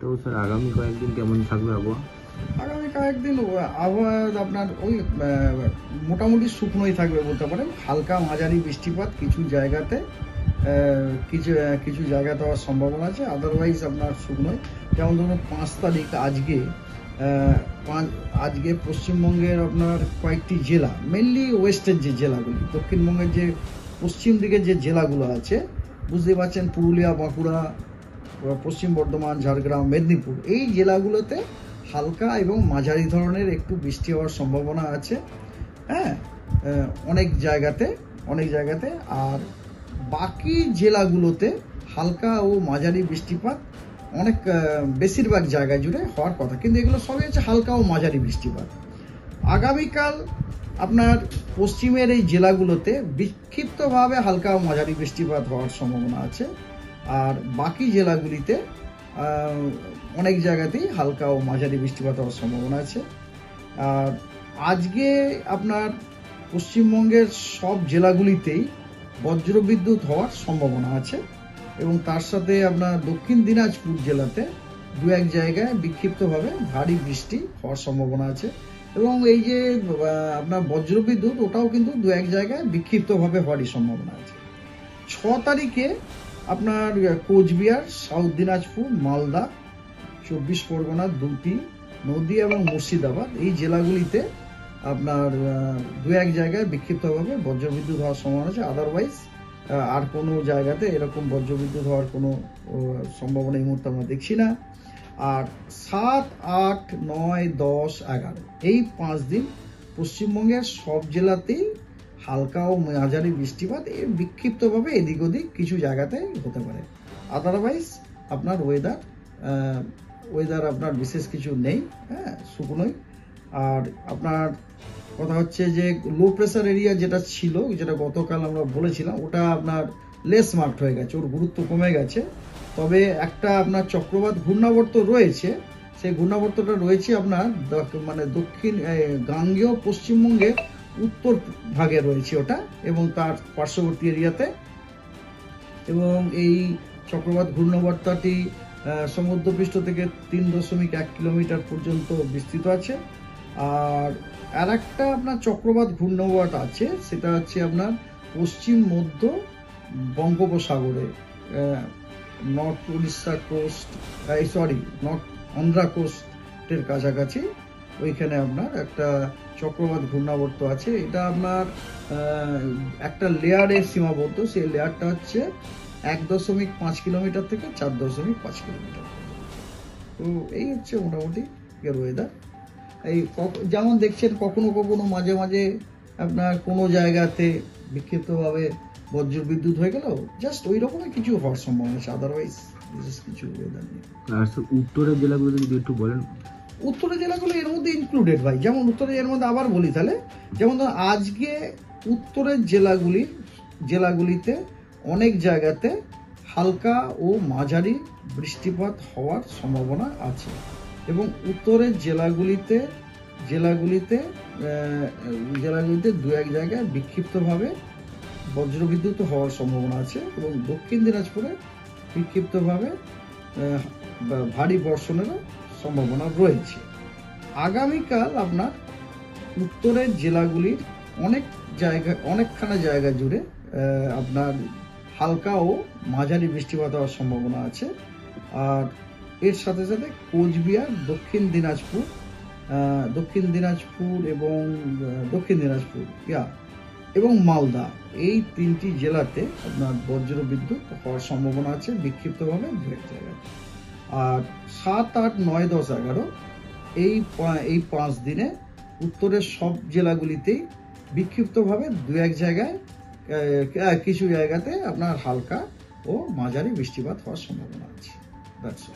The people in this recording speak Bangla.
তো স্যার আগামী কয়েকদিন কেমন থাকবে আবহাওয়া? আগামী কয়েকদিন আবহাওয়া আপনার ওই মোটামুটি শুকনোই থাকবে বলতে পারেন। হালকা মাঝারি বৃষ্টিপাত কিছু জায়গাতে কিছু জায়গাতে হওয়ার সম্ভাবনা আছে, আদারওয়াইজ আপনার শুকনোই। যেমন ধরুন 5 তারিখ আজকে পশ্চিমবঙ্গের আপনার কয়েকটি জেলা, মেনলি ওয়েস্টের যে জেলাগুলি, দক্ষিণবঙ্গের যে পশ্চিম দিকের যে জেলাগুলো আছে, বুঝতে পারছেন, পুরুলিয়া, বাঁকুড়া, পশ্চিম বর্ধমান, ঝাড়গ্রাম, মেদিনীপুর, এই জেলাগুলোতে হালকা এবং মাঝারি ধরনের একটু বৃষ্টি হওয়ার সম্ভাবনা আছে। হ্যাঁ, অনেক জায়গাতে। আর বাকি জেলাগুলোতে হালকা ও মাঝারি বৃষ্টিপাত বেশিরভাগ জায়গা জুড়ে হওয়ার কথা, কিন্তু এগুলো সবই হচ্ছে হালকা ও মাঝারি বৃষ্টিপাত। আগামীকাল আপনার পশ্চিমের এই জেলাগুলোতে বিক্ষিপ্তভাবে হালকা ও মাঝারি বৃষ্টিপাত হওয়ার সম্ভাবনা আছে, আর বাকি জেলাগুলিতে অনেক জায়গাতেই হালকা ও মাঝারি বৃষ্টিপাত হওয়ার সম্ভাবনা আছে। আর আজকে আপনার পশ্চিমবঙ্গের সব জেলাগুলিতেই বজ্রবিদ্যুৎ হওয়ার সম্ভাবনা আছে, এবং তার সাথে আপনার দক্ষিণ দিনাজপুর জেলাতে 2-1 জায়গায় বিক্ষিপ্তভাবে ভারী বৃষ্টি হওয়ার সম্ভাবনা আছে। এবং এই যে আপনার বজ্রবিদ্যুৎ, ওটাও কিন্তু 2-1 জায়গায় বিক্ষিপ্তভাবে হওয়ারই সম্ভাবনা আছে। 6 তারিখে আপনার কোচবিহার, সাউথ দিনাজপুর, মালদা, 24 পরগনা, দুটি, নদী এবং মুর্শিদাবাদ, এই জেলাগুলিতে আপনার 2-1 জায়গায় বিক্ষিপ্তভাবে বজ্রবিদ্যুৎ হওয়ার সম্ভাবনা আছে। আদারওয়াইজ আর কোনো জায়গাতে এরকম বজ্রবিদ্যুৎ হওয়ার কোনো সম্ভাবনা এই মুহূর্তে আমরা দেখছি না। আর 7, 8, 9, 10, 11 এই 5 দিন পশ্চিমবঙ্গের সব জেলাতেই হালকা ও মাঝারি বৃষ্টিপাত বিক্ষিপ্তভাবে এদিক ওদিক কিছু জায়গাতে হতে পারে। আদারওয়াইজ আপনার ওয়েদার আপনার বিশেষ কিছু নেই, হ্যাঁ, শুকনোই। আর আপনার কথা হচ্ছে যে লো প্রেসার এরিয়া যেটা ছিল, যেটা গতকাল আমরা বলেছিলাম, ওটা আপনার লেস মার্কড হয়ে গেছে, ওর গুরুত্ব কমে গেছে। তবে একটা আপনার চক্রবাত ঘূর্ণাবর্ত রয়েছে, সেই ঘূর্ণাবর্তটা রয়েছে আপনার মানে দক্ষিণ গাঙ্গেয় পশ্চিমবঙ্গের উত্তর ভাগে রয়েছে ওটা, এবং তার পার্শ্ববর্তী এরিয়াতে। এবং এই চক্রবাত ঘূর্ণাবর্তটি সমুদ্রপৃষ্ঠ থেকে 3.1 কিলোমিটার পর্যন্ত বিস্তৃত আছে। আর একটা আপনার চক্রবাত ঘূর্ণাবর্ত আছে, সেটা হচ্ছে আপনার পশ্চিম মধ্য বঙ্গোপসাগরে, north Orissa coast, north Andhra কোস্টের কাছাকাছি, ওইখানে আপনার একটা চক্রবাত ঘূর্ণাবর্ত আছে। এটা আপনার একটা লেয়ারে সীমাবদ্ধ, সেই লেয়ারটা হচ্ছে 1.5 কিলোমিটার থেকে 4.5 কিলোমিটার। তো এই হচ্ছে মোটামুটি ওয়েদার। এই যেমন দেখছেন, কখনো কখনো মাঝে মাঝে আপনার কোনো জায়গাতে বিক্ষিপ্তভাবে বজ্রবিদ্যুৎ হয়ে গেল, জাস্ট ওই রকমই কিছু হওয়ার সম্ভাবনা আছে, আদারওয়াইজ বিশেষ কিছু ওয়েদার নেই। আর উত্তরের জেলাগুলো যদি একটু বলেন। উত্তরের জেলাগুলো এর মধ্যে ইনক্লুডেড ভাই, যেমন উত্তরের এর মধ্যে আবার বলি তাহলে, যেমন আজকে উত্তরের জেলাগুলিতে অনেক জায়গাতে হালকা ও মাঝারি বৃষ্টিপাত হওয়ার সম্ভাবনা আছে, এবং উত্তরের জেলাগুলিতে 2-1 জায়গায় বিক্ষিপ্তভাবে বজ্রবিদ্যুৎ হওয়ার সম্ভাবনা আছে, এবং দক্ষিণ দিনাজপুরে বিক্ষিপ্তভাবে ভারী বর্ষণেরও সম্ভাবনা রয়েছে। আগামীকাল আপনার উত্তরের জেলাগুলির অনেকখানা জায়গা জুড়ে আপনার হালকা ও মাঝারি বৃষ্টিপাত হওয়ার সম্ভাবনা আছে। আর এর সাথে সাথে কোচবিহার, দক্ষিণ দিনাজপুর এবং মালদা, এই 3টি জেলাতে আপনার বজ্রবিদ্যুৎ হওয়ার সম্ভাবনা আছে বিক্ষিপ্তভাবে 2-1 জায়গায়। আর 7, 8, 9, 10, 11 এই 5 দিনে উত্তরের সব জেলাগুলিতেই বিক্ষিপ্তভাবে 2-1 জায়গায় কিছু জায়গাতে আপনার হালকা ও মাঝারি বৃষ্টিপাত হওয়ার সম্ভাবনা আছে। That's all.